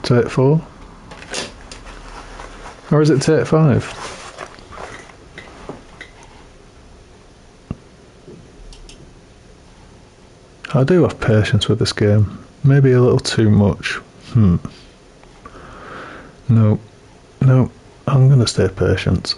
Take 4? Or is it take 5? I do have patience with this game. Maybe a little too much. No, I'm gonna stay patient.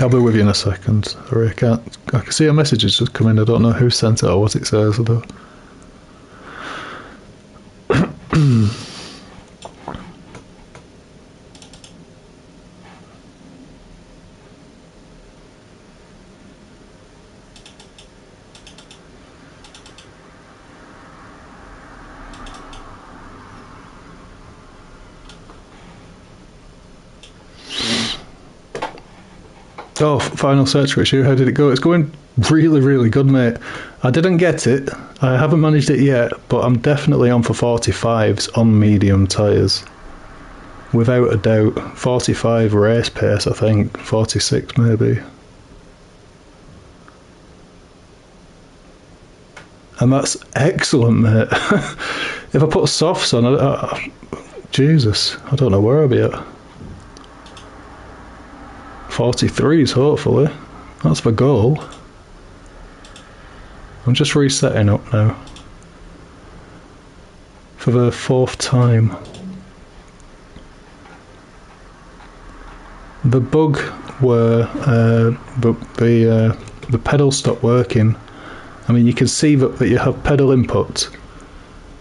I'll be with you in a second. I can see a message has just come in. I don't know who sent it or what it says though. Oh, final search issue. How did it go? It's going really, really good, mate. I didn't get it. I haven't managed it yet, but I'm definitely on for 45s on medium tyres. Without a doubt. 45 race pace, I think. 46 maybe. And that's excellent, mate. If I put softs on, Jesus, I don't know where I'll be at. 43s, hopefully. That's the goal. I'm just resetting up now. For the 4th time. The bug where the pedal stopped working. I mean, you can see that you have pedal input,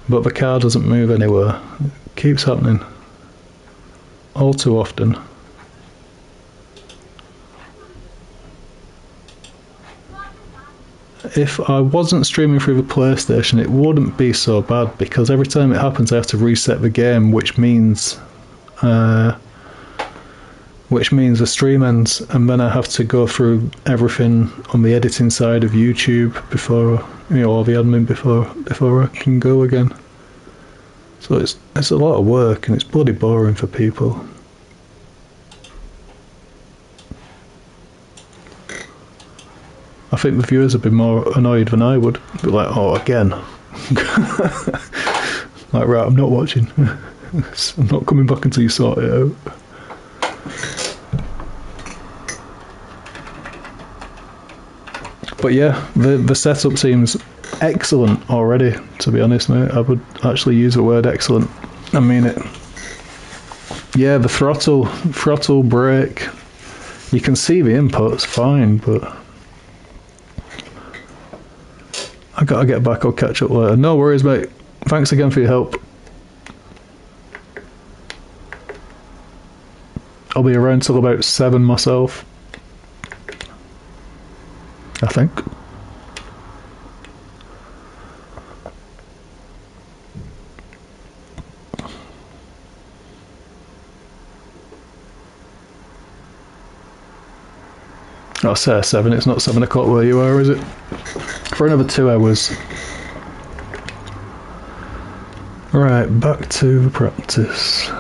but the car doesn't move anywhere. It keeps happening. All too often. If I wasn't streaming through the PlayStation, it wouldn't be so bad, because every time it happens I have to reset the game, which means the stream ends, and then I have to go through everything on the editing side of YouTube before, or the admin before I can go again. So it's a lot of work, and it's bloody boring for people. I think the viewers would be more annoyed than I would. Be like, oh, again. Like, right, I'm not watching. I'm not coming back until you sort it out. But yeah, the setup seems excellent already, to be honest, mate. I would actually use the word excellent. I mean it. Yeah, the throttle, brake. You can see the inputs fine, but I gotta get back. I'll catch up later. No worries, mate. Thanks again for your help. I'll be around till about 7 myself, I think. I'll say 7. It's not 7 o'clock where you are, is it? For another 2 hours. Right, back to practice.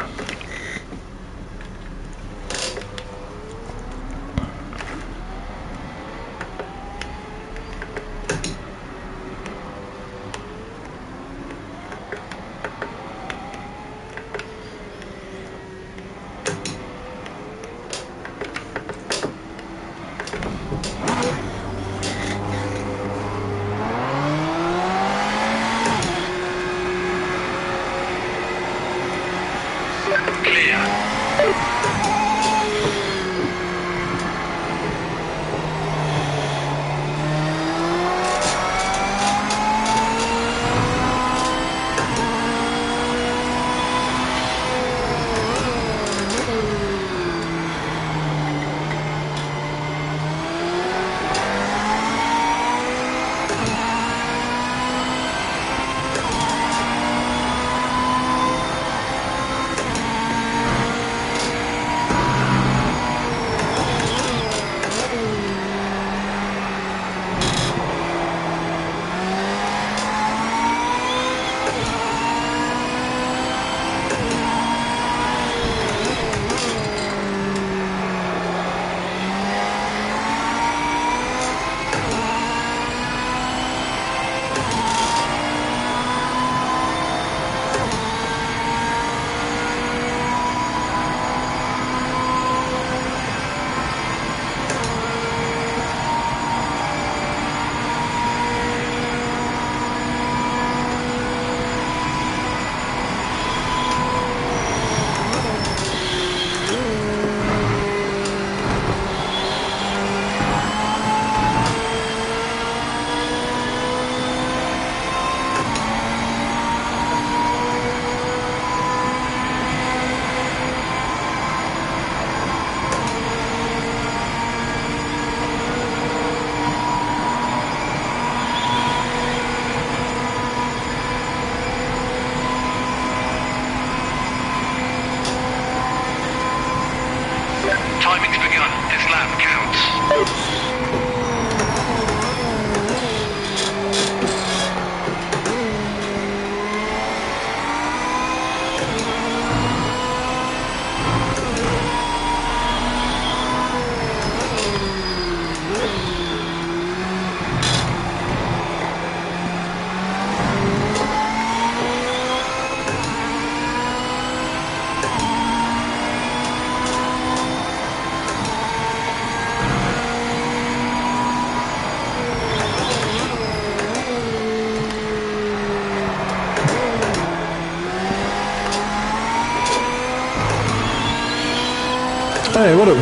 Hey, what up,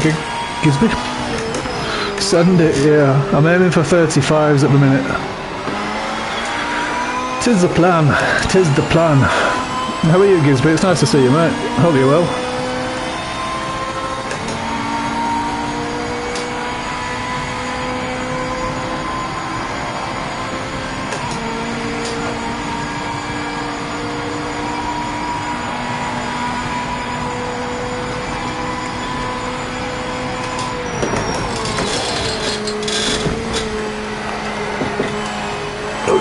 Gisby? Send it, yeah. I'm aiming for 35s at the minute. Tis the plan. Tis the plan. How are you, Gisby? It's nice to see you, mate. Hope you're well.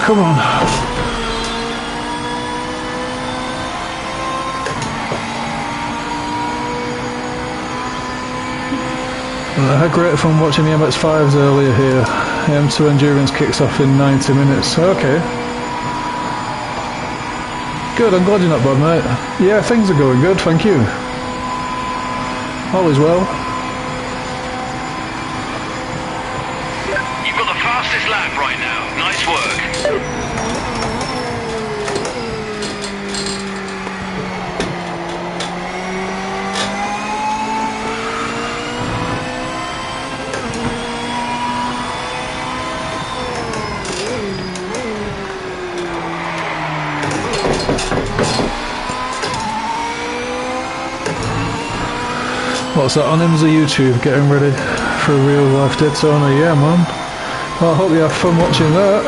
Come on. I had great fun watching the MX-5s earlier here. The M2 Endurance kicks off in 90 minutes. Okay. Good, I'm glad you're not bad, mate. Yeah, things are going good, thank you. All is well. You've got the fastest lap right now. Nice work. What's that on IMSA YouTube, getting ready for a real life Daytona? Yeah, man. Well, I hope you have fun watching that.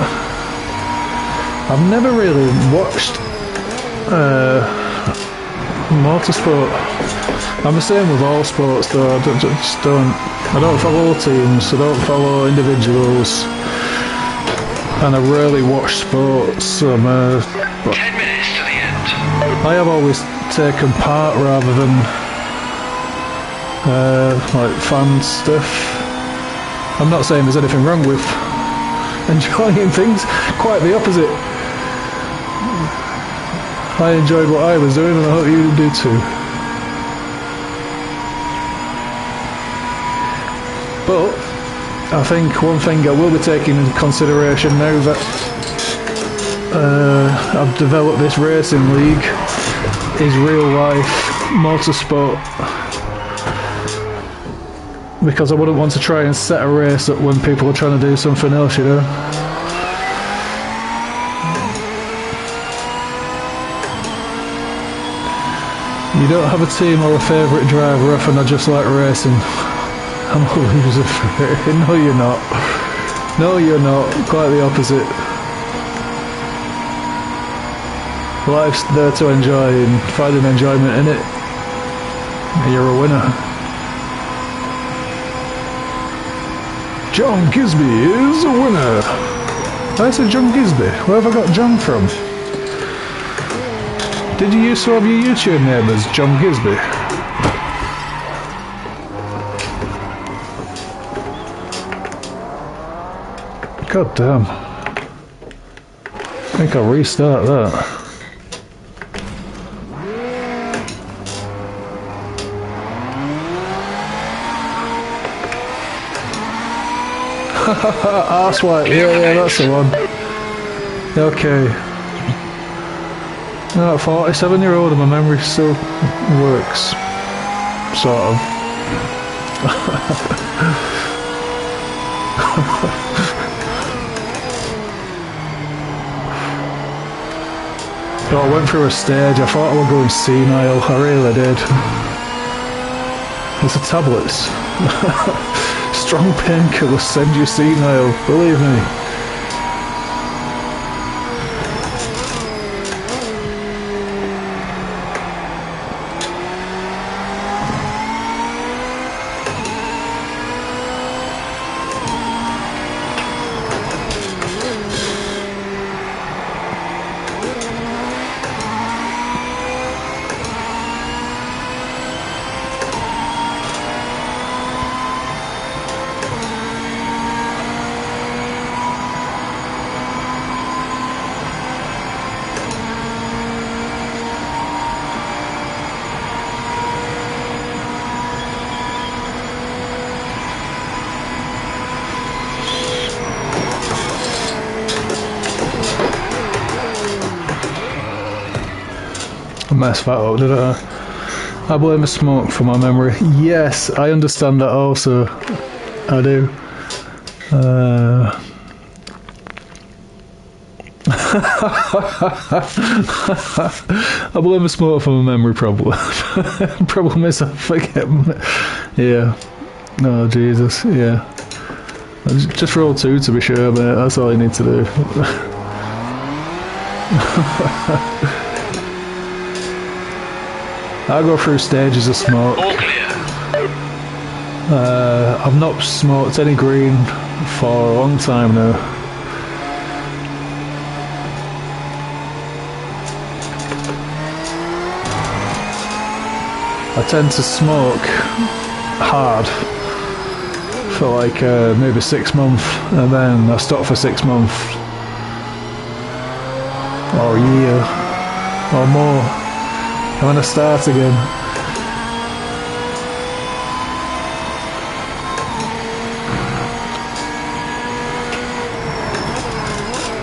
I've never really watched motorsport. I'm the same with all sports though, I don't follow teams, I don't follow individuals, and I rarely watch sports. 10 minutes to the end. I have always taken part rather than like fan stuff. I'm not saying there's anything wrong with enjoying things, quite the opposite. I enjoyed what I was doing and I hope you do too. But I think one thing I will be taking into consideration now that I've developed this racing league is real life motorsport. Because I wouldn't want to try and set a race up when people are trying to do something else, you know. You don't have a team or a favourite driver, often I just like racing. I'm a loser for it. No, you're not. No, you're not. Quite the opposite. Life's there to enjoy and finding enjoyment in it. You're a winner. John Gisby is a winner. I said John Gisby. Where have I got John from? Did you used to have your YouTube name as John Gisby? God damn. I think I'll restart that. Arsewipe, yeah, that's the one. Okay. At 47-year-old and my memory still works. Sort of. I went through a stage, I thought I was going senile, I really did. It's the tablets. Strong painkillers send you senile, believe me. I messed that up, did I? I blame the smoke for my memory. Yes, I understand that also. I do. I blame the smoke for my memory problem. Problem is I forget. Yeah. Oh, Jesus. Yeah. Just roll 2 to be sure, mate. That's all you need to do. I go through stages of smoke. All clear. I've not smoked any green for a long time now. I tend to smoke hard for like maybe 6 months, and then I stop for 6 months or a year or more, and then I start again.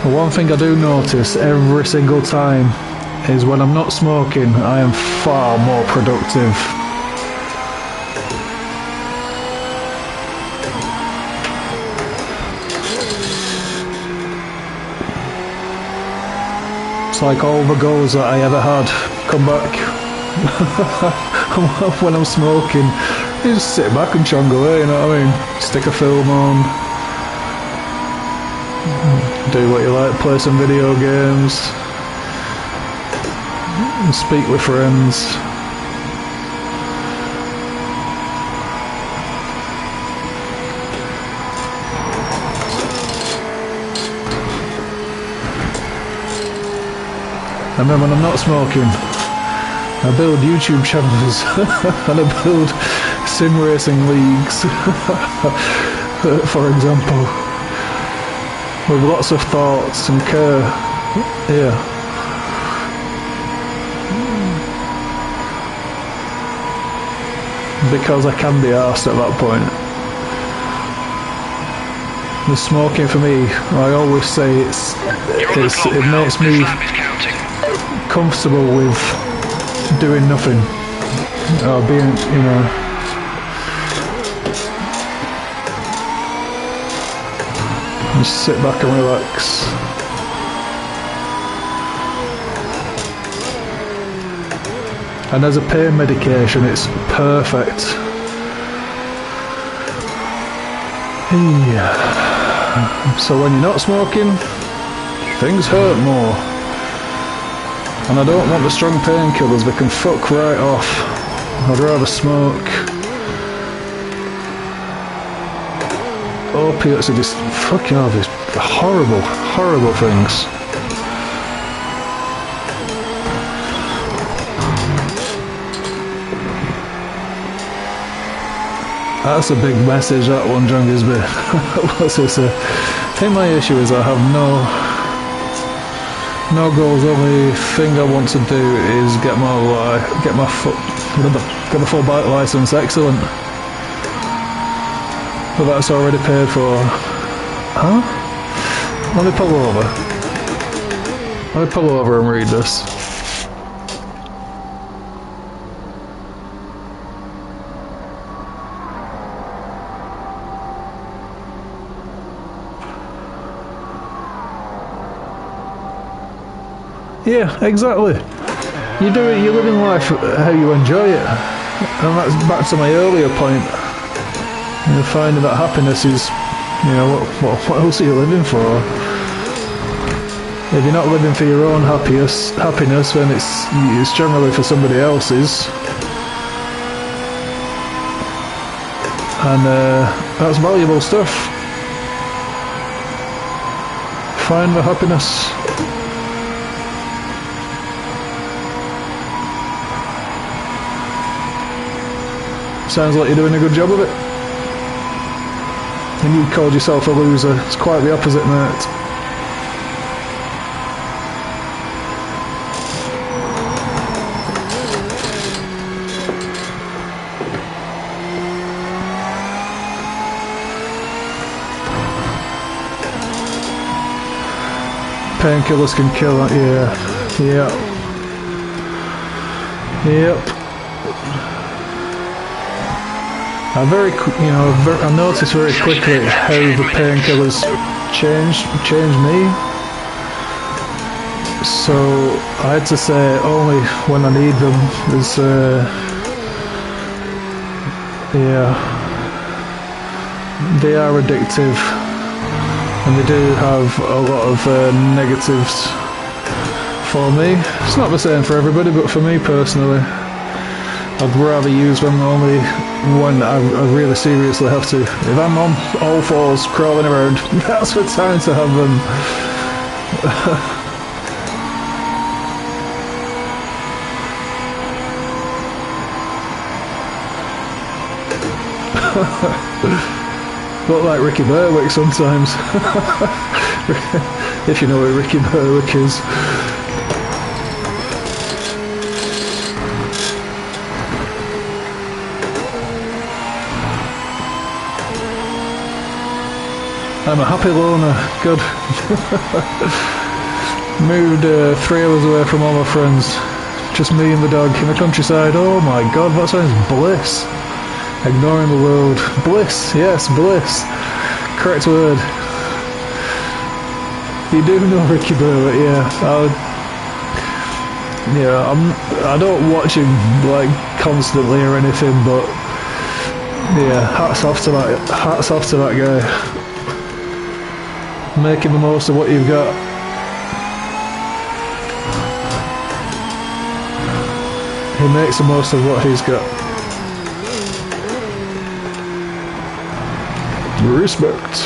The one thing I do notice every single time is when I'm not smoking, I am far more productive. It's like all the goals that I ever had come back when I'm smoking. You just sit back and chong away, you know what I mean? Stick a film on, do what you like, play some video games, and speak with friends. And then when I'm not smoking, I build YouTube channels and I build sim racing leagues, for example, with lots of thoughts and care. Yeah. Because I can be arsed at that point. The smoking for me, I always say it makes me comfortable with doing nothing, or being, you know, just sit back and relax. And as a pain medication, it's perfect. Yeah. So when you're not smoking, things hurt more. And I don't want the strong painkillers, they can fuck right off. I'd rather smoke. Opiates are just fucking all these horrible, horrible things. That's a big message, that one, John Gisby. What's this? I think my issue is I have no goals. The only thing I want to do is get the full bike license. Excellent. But that's already paid for. Huh? Let me pull over. Let me pull over and read this. Yeah, exactly. You do it, you're living life how you enjoy it. And that's back to my earlier point. You're finding that happiness is, you know, what else are you living for? If you're not living for your own happiness, then it's generally for somebody else's. And that's valuable stuff. Find the happiness. Sounds like you're doing a good job of it. And you called yourself a loser. It's quite the opposite, mate. Painkillers can kill that, yeah. Yep. I noticed very quickly how the painkillers changed me. So I had to say only when I need them. They are addictive, and they do have a lot of negatives for me. It's not the same for everybody, but for me personally, I'd rather use them only when I really seriously have to. If I'm on all fours crawling around, that's the time to have them. Look like Ricky Berwick sometimes. If you know who Ricky Berwick is. I'm a happy loner. Good. Moved 3 hours away from all my friends. Just me and the dog in the countryside. Oh my god, that sounds bliss. Ignoring the world. Bliss, yes, bliss. Correct word. You do know Ricky Berwick, yeah. I don't watch him like constantly or anything, but yeah, hats off to that guy. Making the most of what you've got. He makes the most of what he's got. Respect.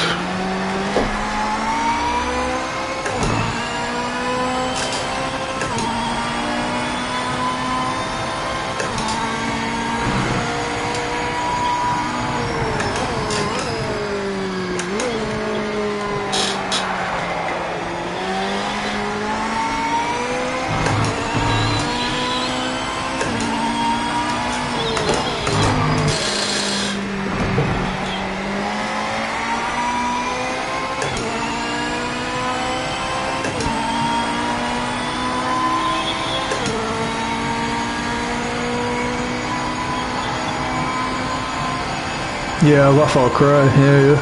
Yeah, laugh or cry, yeah.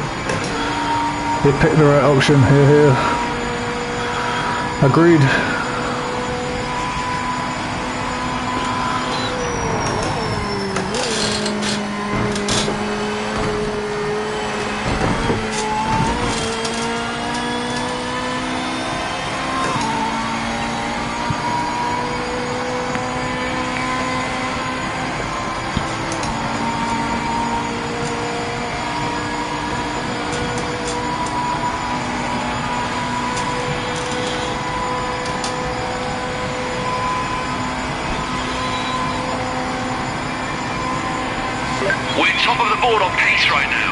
They picked the right option, yeah. Agreed. We're top of the board on pace right now.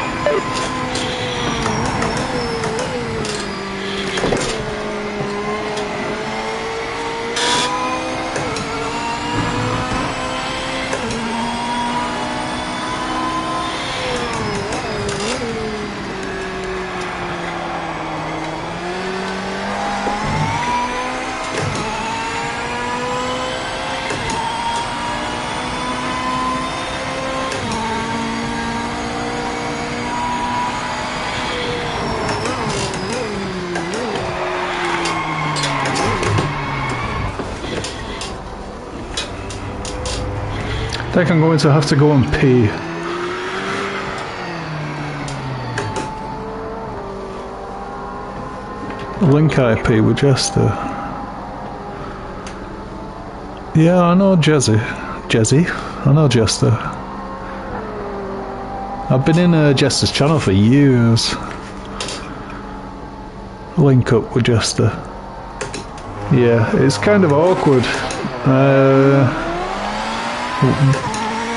I think I'm going to have to go and pee. Link IP with Jester. Yeah, I know Jezzy. I know Jester. I've been in Jester's channel for years. Link up with Jester. Yeah, it's kind of awkward.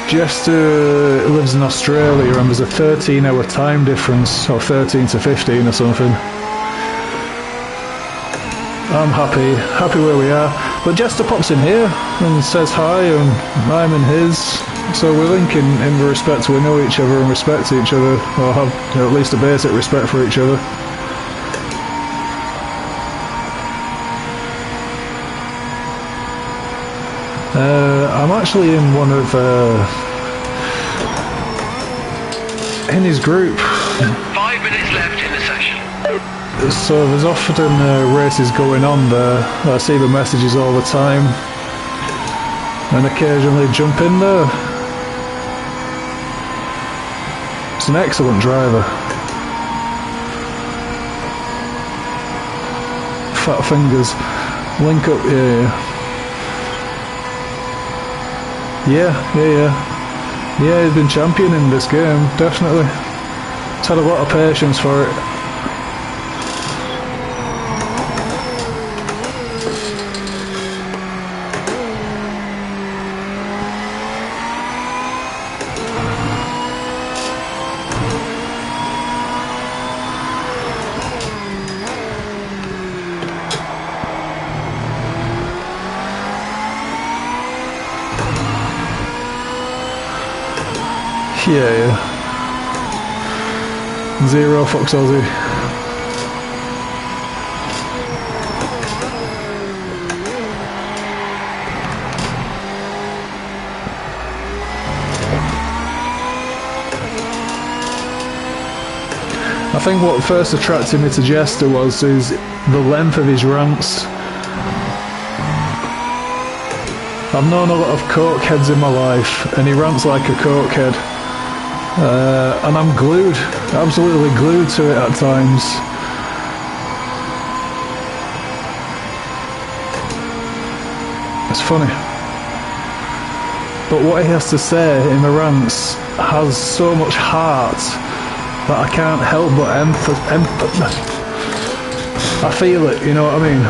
Jester lives in Australia and there's a 13-hour time difference, or 13 to 15 or something. I'm happy where we are. But Jester pops in here and says hi, and I'm in his. So we link in respect, we know each other and respect each other, or have at least a basic respect for each other. I'm actually in one of in his group. 5 minutes left in the session. So there's often races going on there. I see the messages all the time, and occasionally jump in there. It's an excellent driver. Fat fingers. Link up, yeah, he's been champion in this game, definitely. He's had a lot of patience for it. Yeah. Zero Fox Aussie. I think what first attracted me to Jester was the length of his rants. I've known a lot of cokeheads in my life, and he rants like a cokehead. And I'm glued, absolutely glued to it at times. It's funny. But what he has to say in the rants has so much heart that I can't help but I feel it, you know what I mean?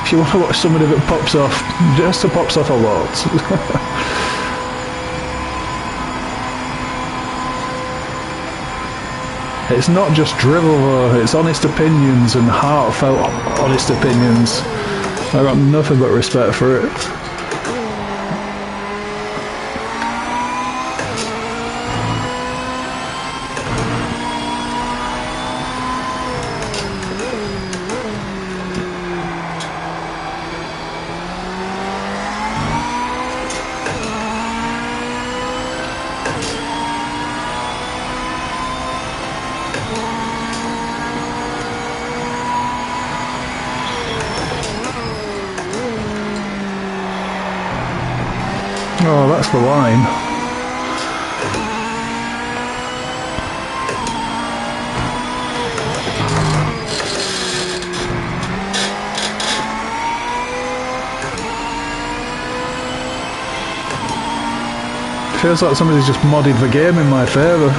If you want to watch somebody that pops off, Jester pops off a lot. It's not just drivel though, it's honest opinions and heartfelt honest opinions. I got nothing but respect for it. Oh, that's the line. Feels like somebody's just modded the game in my favour.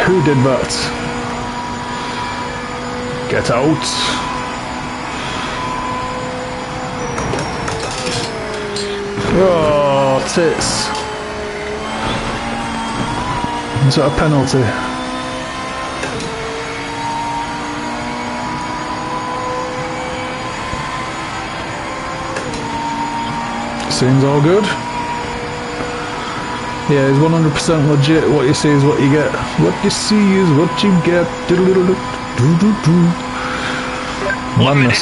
Who did that? Get out. Oh, tits. Is that a penalty? Seems all good. Yeah, it's 100% legit. What you see is what you get. What you see is what you get. Madness.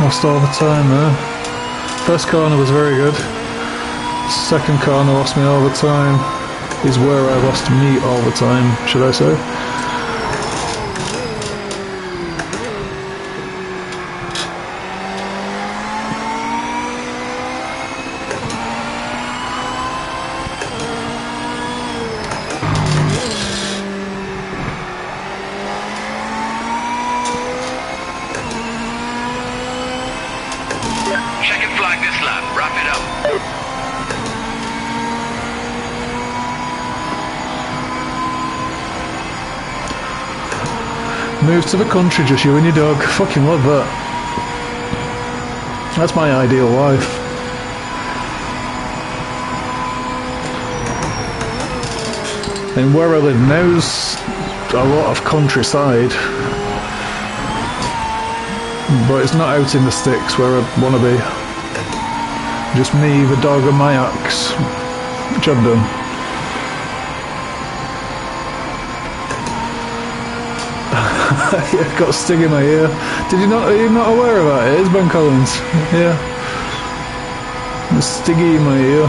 Lost all the time there. First corner was very good. Second corner lost me all the time. Is where I lost me all the time, should I say. Move to the country, just you and your dog. Fucking love that. That's my ideal life. And where I live now's a lot of countryside, but it's not out in the sticks where I want to be. Just me, the dog and my axe. Job done. Yeah, got a sting in my ear. Are you not aware of that? It is Ben Collins. Yeah. A stiggy in my ear.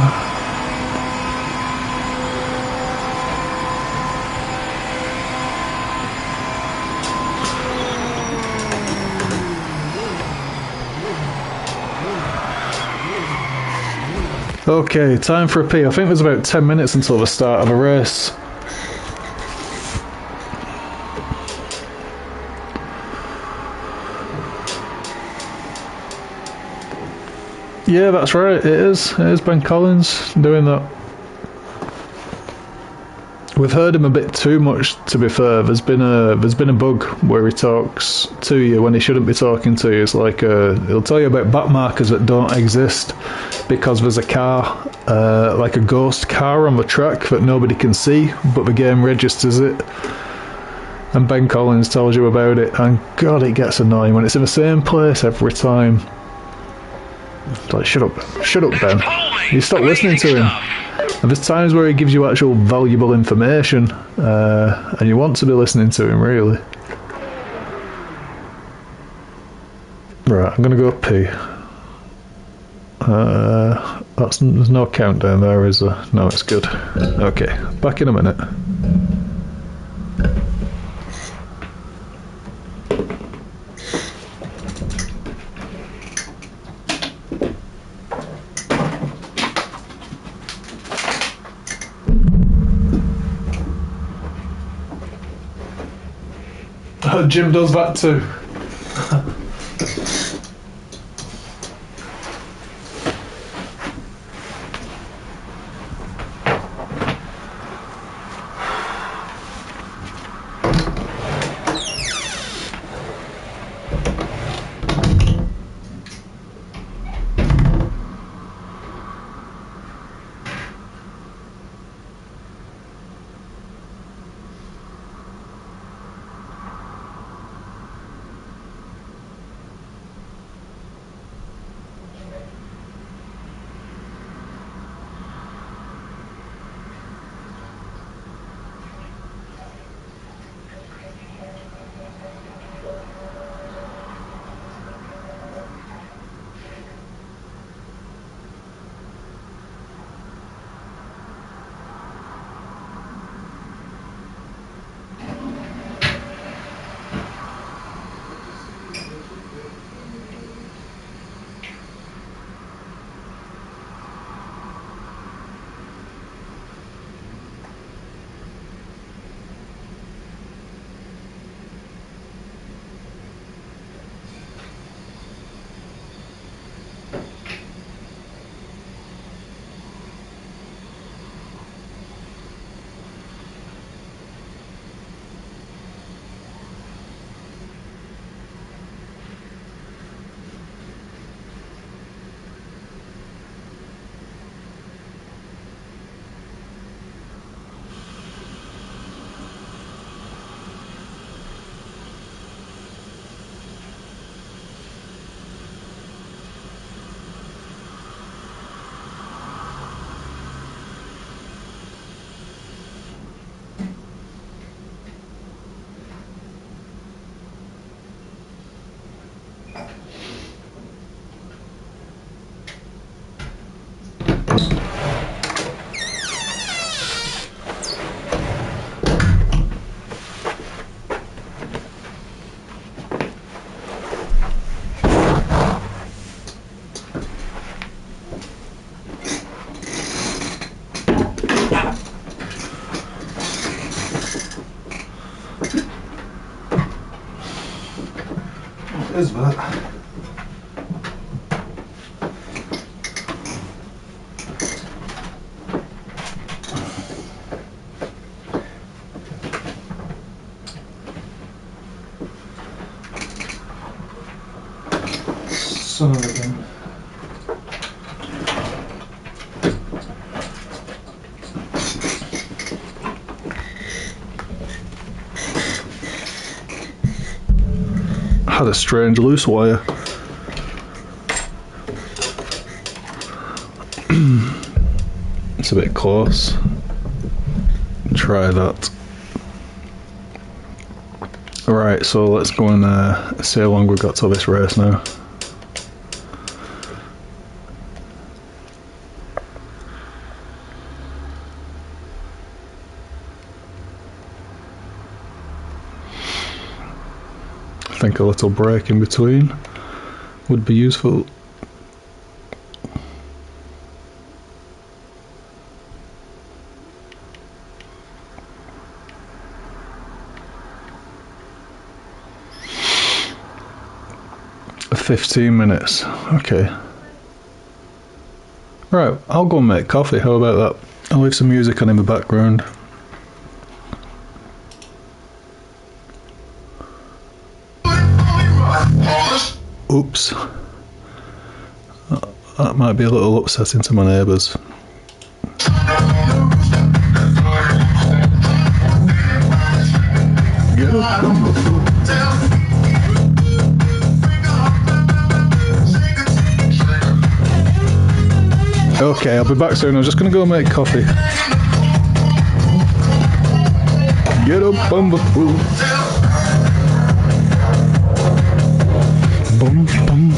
Okay, time for a pee. I think there's about 10 minutes until the start of a race. Yeah, that's right, it is. It is Ben Collins doing that. We've heard him a bit too much, to be fair. There's been a bug where he talks to you when he shouldn't be talking to you. It's like he'll tell you about back markers that don't exist because there's a car, like a ghost car on the track that nobody can see, but the game registers it. And Ben Collins tells you about it, and God, it gets annoying when it's in the same place every time. It's like, shut up, Ben. You stop listening to him. And there's times where he gives you actual valuable information, and you want to be listening to him, really. Right, I'm gonna go pee. There's no countdown there, is there? No, it's good. Okay, back in a minute. Jim does that too. Is that? had a strange loose wire. It's a bit close. Try that. Right, so let's go and see how long we've got till this race now. I think a little break in between would be useful. For 15 minutes, okay. Right, I'll go and make coffee, how about that? I'll leave some music on in the background. Oops. That might be a little upsetting to my neighbours. Okay, I'll be back soon. I'm just going to go make coffee. Get up on the pool. Bum, bum.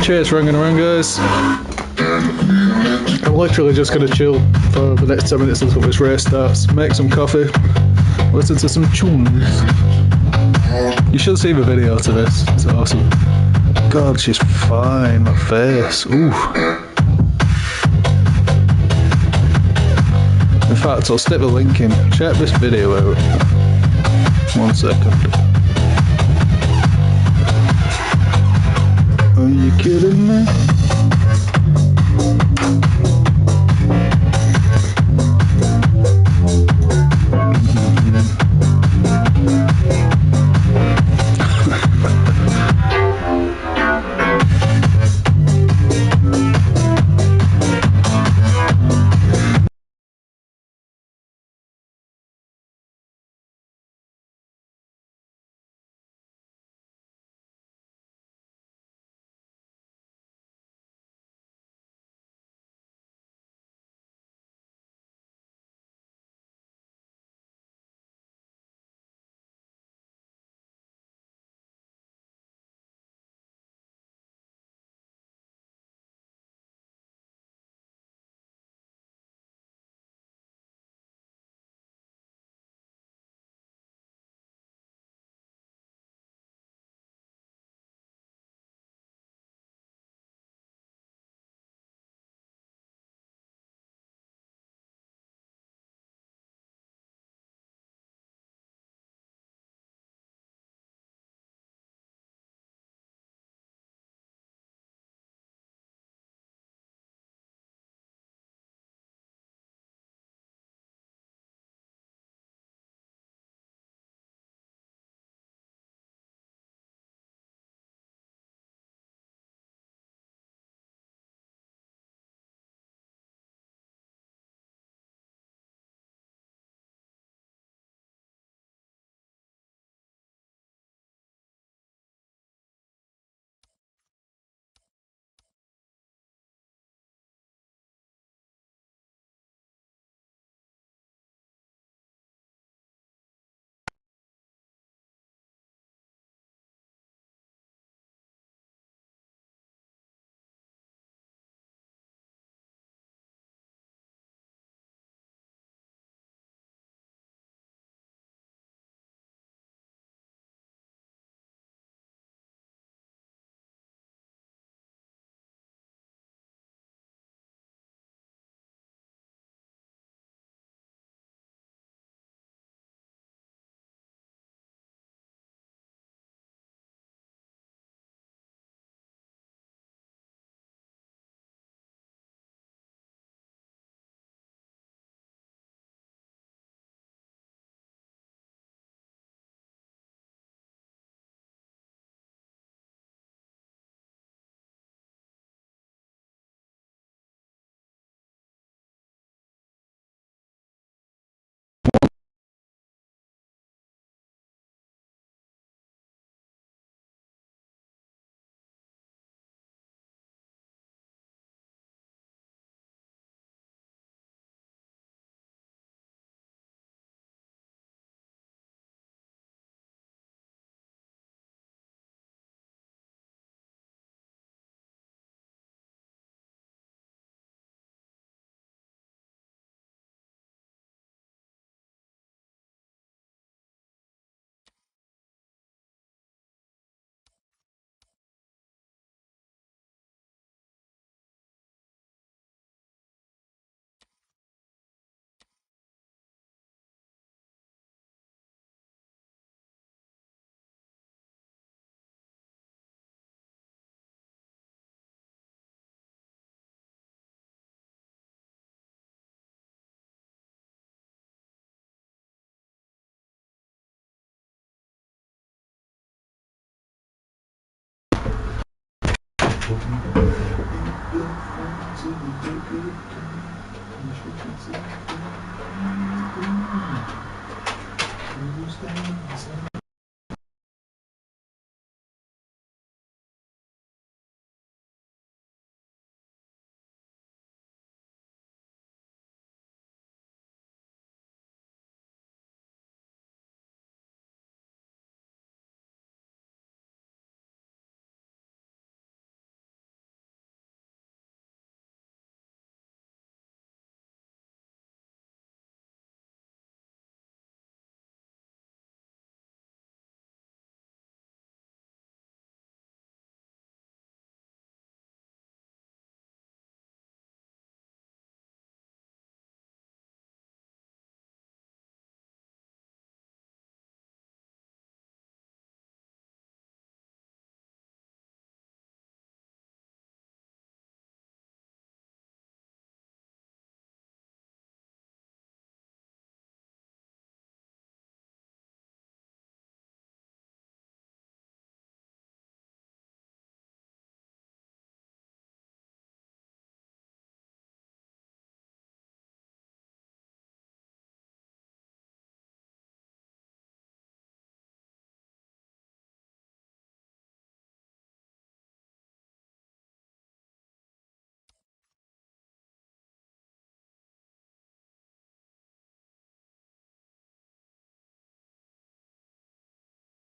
Cheers, ringing around, guys. I'm literally just going to chill for the next 10 minutes until this race starts, make some coffee, listen to some tunes. You should see the video to this, it's awesome. God, she's fine, my face, ooh. fact, I'll stick the link in. Check this video out. 1 second. Are you kidding me?